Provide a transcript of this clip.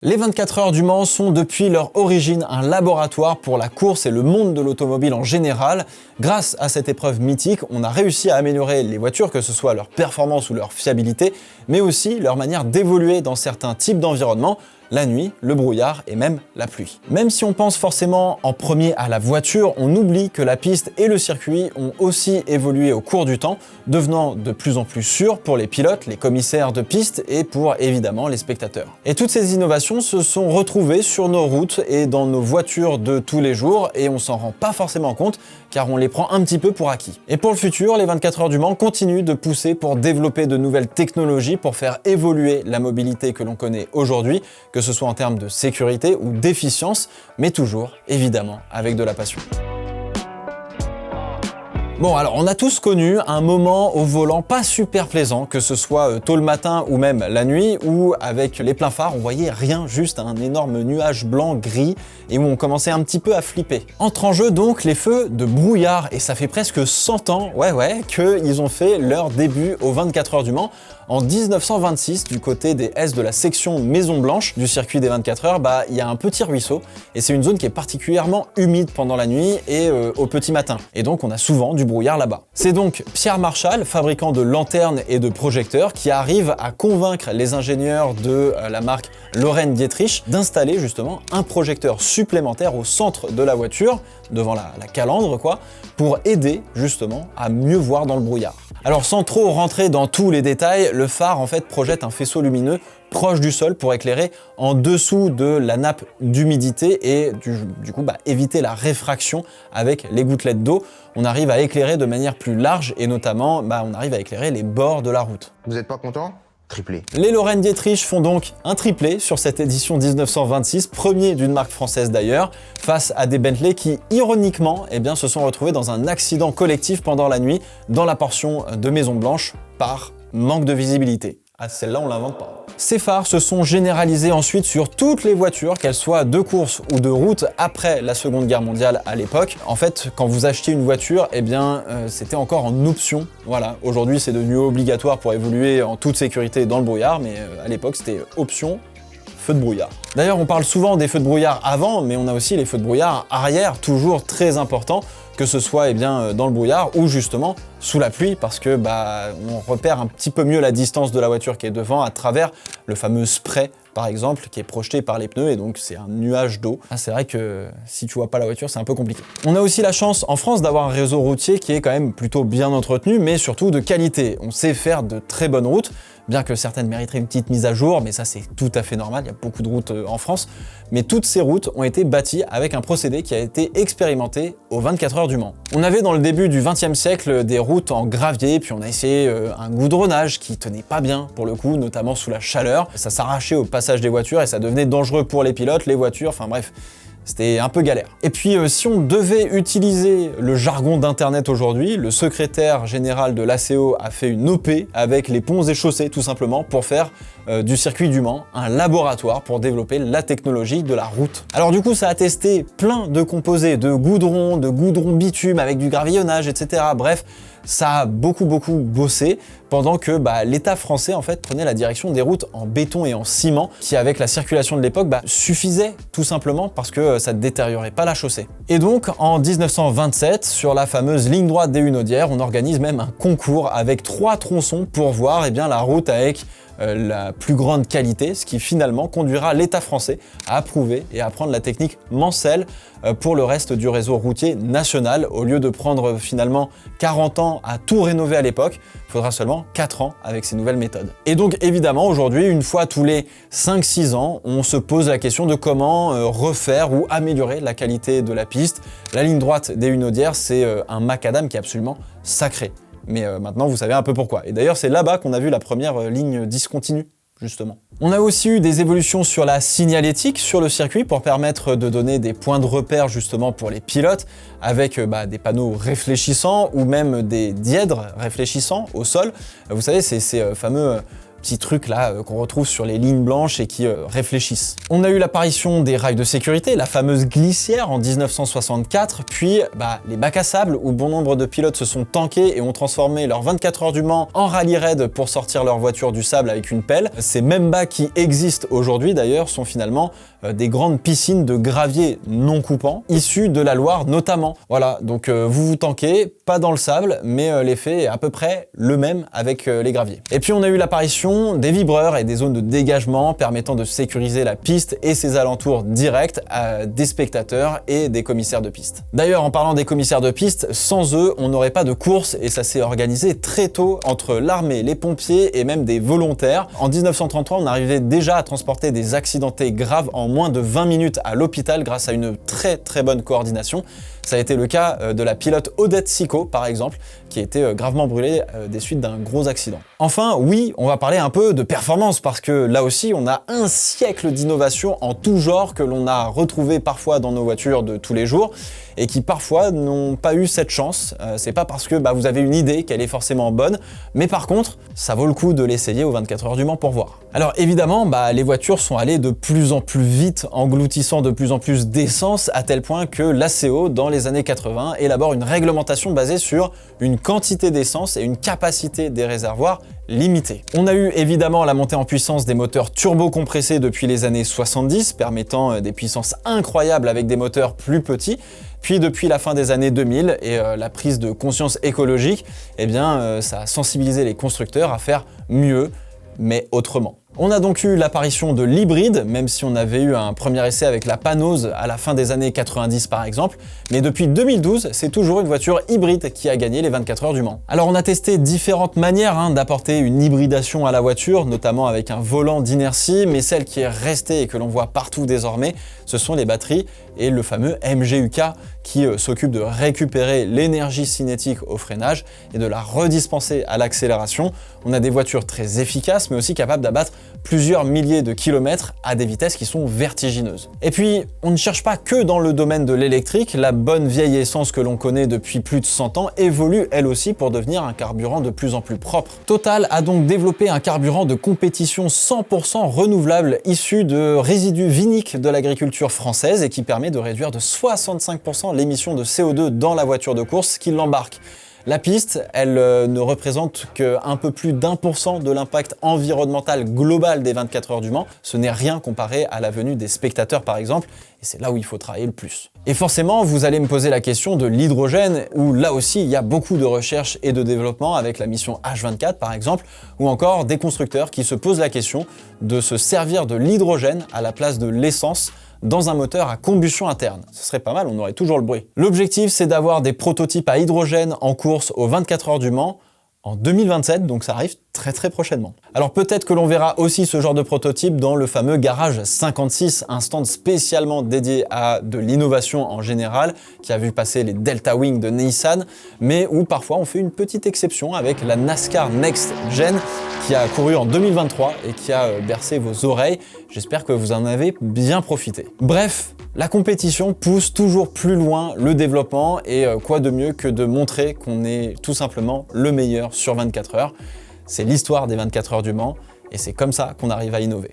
Les 24 heures du Mans sont depuis leur origine un laboratoire pour la course et le monde de l'automobile en général. Grâce à cette épreuve mythique, on a réussi à améliorer les voitures, que ce soit leur performance ou leur fiabilité, mais aussi leur manière d'évoluer dans certains types d'environnements, la nuit, le brouillard et même la pluie. Même si on pense forcément en premier à la voiture, on oublie que la piste et le circuit ont aussi évolué au cours du temps, devenant de plus en plus sûrs pour les pilotes, les commissaires de piste et pour évidemment les spectateurs. Et toutes ces innovations se sont retrouvées sur nos routes et dans nos voitures de tous les jours et on s'en rend pas forcément compte car on les prend un petit peu pour acquis. Et pour le futur, les 24 heures du Mans continuent de pousser pour développer de nouvelles technologies pour faire évoluer la mobilité que l'on connaît aujourd'hui, que ce soit en termes de sécurité ou d'efficience, mais toujours, évidemment, avec de la passion. Bon, alors on a tous connu un moment au volant pas super plaisant, que ce soit tôt le matin ou même la nuit, où avec les pleins phares, on voyait rien, juste un énorme nuage blanc gris, et où on commençait un petit peu à flipper. Entrent en jeu donc les feux de brouillard, et ça fait presque 100 ans, qu'ils ont fait leur début aux 24 heures du Mans. En 1926, du côté des S de la section Maison Blanche du circuit des 24 heures, il y a un petit ruisseau, et c'est une zone qui est particulièrement humide pendant la nuit et au petit matin. Et donc on a souvent du brouillard là-bas. C'est donc Pierre Marchal, fabricant de lanternes et de projecteurs, qui arrive à convaincre les ingénieurs de la marque Lorraine Dietrich d'installer justement un projecteur supplémentaire au centre de la voiture, devant la calandre pour aider justement à mieux voir dans le brouillard. Alors sans trop rentrer dans tous les détails, le phare en fait projette un faisceau lumineux proche du sol pour éclairer en dessous de la nappe d'humidité et du coup éviter la réfraction avec les gouttelettes d'eau. On arrive à éclairer de manière plus large et notamment on arrive à éclairer les bords de la route. Vous n'êtes pas content ? Triplé. Les Lorraine Dietrich font donc un triplé sur cette édition 1926, premier d'une marque française d'ailleurs, face à des Bentley qui, ironiquement, se sont retrouvés dans un accident collectif pendant la nuit dans la portion de Maison Blanche par manque de visibilité. Ah, celle-là, on l'invente pas. Ces phares se sont généralisés ensuite sur toutes les voitures, qu'elles soient de course ou de route après la Seconde Guerre mondiale à l'époque. En fait, quand vous achetiez une voiture, c'était encore en option. Voilà, aujourd'hui c'est devenu obligatoire pour évoluer en toute sécurité dans le brouillard, mais à l'époque c'était option. Feux de brouillard. D'ailleurs, on parle souvent des feux de brouillard avant, mais on a aussi les feux de brouillard arrière, toujours très importants, que ce soit dans le brouillard ou justement sous la pluie, parce que on repère un petit peu mieux la distance de la voiture qui est devant à travers le fameux spray, par exemple, qui est projeté par les pneus, et donc c'est un nuage d'eau. C'est vrai que si tu vois pas la voiture, c'est un peu compliqué. On a aussi la chance en France d'avoir un réseau routier qui est quand même plutôt bien entretenu, mais surtout de qualité. On sait faire de très bonnes routes, bien que certaines mériteraient une petite mise à jour, mais ça c'est tout à fait normal, il y a beaucoup de routes en France. Mais toutes ces routes ont été bâties avec un procédé qui a été expérimenté aux 24 heures du Mans. On avait dans le début du XXe siècle des routes en gravier, puis on a essayé un goudronnage qui tenait pas bien pour le coup, notamment sous la chaleur. Ça s'arrachait au passage des voitures et ça devenait dangereux pour les pilotes, les voitures, enfin bref. C'était un peu galère. Et puis si on devait utiliser le jargon d'internet aujourd'hui, le secrétaire général de l'ACO a fait une OP avec les ponts et chaussées tout simplement pour faire du circuit du Mans un laboratoire pour développer la technologie de la route. Alors du coup ça a testé plein de composés, de goudron bitume avec du gravillonnage, etc. Bref, ça a beaucoup bossé pendant que l'État français en fait prenait la direction des routes en béton et en ciment qui avec la circulation de l'époque suffisait tout simplement parce que ça ne détériorait pas la chaussée. Et donc en 1927 sur la fameuse ligne droite des Hunaudières, on organise même un concours avec 3 tronçons pour voir la route avec la plus grande qualité, ce qui finalement conduira l'État français à approuver et à prendre la technique Mansell pour le reste du réseau routier national. Au lieu de prendre finalement 40 ans à tout rénover à l'époque, il faudra seulement 4 ans avec ces nouvelles méthodes. Et donc évidemment aujourd'hui, une fois tous les 5-6 ans, on se pose la question de comment refaire ou améliorer la qualité de la piste. La ligne droite des Hunaudières, c'est un macadam qui est absolument sacré. Mais maintenant, vous savez un peu pourquoi. Et d'ailleurs, c'est là-bas qu'on a vu la première ligne discontinue, justement. On a aussi eu des évolutions sur la signalétique sur le circuit pour permettre de donner des points de repère, justement, pour les pilotes, avec des panneaux réfléchissants ou même des dièdres réfléchissants au sol. Vous savez, c'est ces fameux petits trucs là qu'on retrouve sur les lignes blanches et qui réfléchissent. On a eu l'apparition des rails de sécurité, la fameuse glissière en 1964, puis les bacs à sable où bon nombre de pilotes se sont tankés et ont transformé leurs 24 heures du Mans en rallye raid pour sortir leur voiture du sable avec une pelle. Ces mêmes bacs qui existent aujourd'hui d'ailleurs sont finalement des grandes piscines de gravier non coupant, issues de la Loire notamment. Voilà, donc vous vous tankez, pas dans le sable, mais l'effet est à peu près le même avec les graviers. Et puis on a eu l'apparition des vibreurs et des zones de dégagement permettant de sécuriser la piste et ses alentours directs à des spectateurs et des commissaires de piste. D'ailleurs, en parlant des commissaires de piste, sans eux, on n'aurait pas de course et ça s'est organisé très tôt entre l'armée, les pompiers et même des volontaires. En 1933, on arrivait déjà à transporter des accidentés graves en moins de 20 minutes à l'hôpital grâce à une très bonne coordination. Ça a été le cas de la pilote Odette Sicot, par exemple, qui a été gravement brûlée des suites d'un gros accident. Enfin, oui, on va parler un peu de performance, parce que là aussi, on a un siècle d'innovation en tout genre que l'on a retrouvé parfois dans nos voitures de tous les jours, et qui parfois n'ont pas eu cette chance. C'est pas parce que vous avez une idée qu'elle est forcément bonne, mais par contre, ça vaut le coup de l'essayer aux 24 heures du Mans pour voir. Alors évidemment, les voitures sont allées de plus en plus vite, engloutissant de plus en plus d'essence, à tel point que l'ACO, dans les années 80, élabore une réglementation basée sur une quantité d'essence et une capacité des réservoirs limitée. On a eu évidemment la montée en puissance des moteurs turbo-compressés depuis les années 70, permettant des puissances incroyables avec des moteurs plus petits. Puis depuis la fin des années 2000 et la prise de conscience écologique, ça a sensibilisé les constructeurs à faire mieux, mais autrement. On a donc eu l'apparition de l'hybride, même si on avait eu un premier essai avec la Panose à la fin des années 90 par exemple, mais depuis 2012, c'est toujours une voiture hybride qui a gagné les 24 heures du Mans. Alors on a testé différentes manières d'apporter une hybridation à la voiture, notamment avec un volant d'inertie, mais celle qui est restée et que l'on voit partout désormais, ce sont les batteries et le fameux MGUK qui s'occupe de récupérer l'énergie cinétique au freinage et de la redispenser à l'accélération. On a des voitures très efficaces, mais aussi capables d'abattre plusieurs milliers de kilomètres à des vitesses qui sont vertigineuses. Et puis, on ne cherche pas que dans le domaine de l'électrique, la bonne vieille essence que l'on connaît depuis plus de 100 ans évolue elle aussi pour devenir un carburant de plus en plus propre. Total a donc développé un carburant de compétition 100% renouvelable issu de résidus viniques de l'agriculture française et qui permet de réduire de 65% l'émission de CO2 dans la voiture de course qui l'embarque. La piste, elle ne représente qu'un peu plus d'1% de l'impact environnemental global des 24 heures du Mans. Ce n'est rien comparé à la venue des spectateurs par exemple, et c'est là où il faut travailler le plus. Et forcément, vous allez me poser la question de l'hydrogène, où là aussi il y a beaucoup de recherche et de développement avec la mission H24 par exemple, ou encore des constructeurs qui se posent la question de se servir de l'hydrogène à la place de l'essence dans un moteur à combustion interne. Ce serait pas mal, on aurait toujours le bruit. L'objectif, c'est d'avoir des prototypes à hydrogène en course aux 24 heures du Mans en 2027, donc ça arrive très prochainement. Alors peut-être que l'on verra aussi ce genre de prototype dans le fameux Garage 56, un stand spécialement dédié à de l'innovation en général, qui a vu passer les Delta Wing de Nissan, mais où parfois on fait une petite exception avec la NASCAR Next Gen, qui a couru en 2023 et qui a bercé vos oreilles. J'espère que vous en avez bien profité. Bref, la compétition pousse toujours plus loin le développement et quoi de mieux que de montrer qu'on est tout simplement le meilleur sur 24 heures. C'est l'histoire des 24 heures du Mans et c'est comme ça qu'on arrive à innover.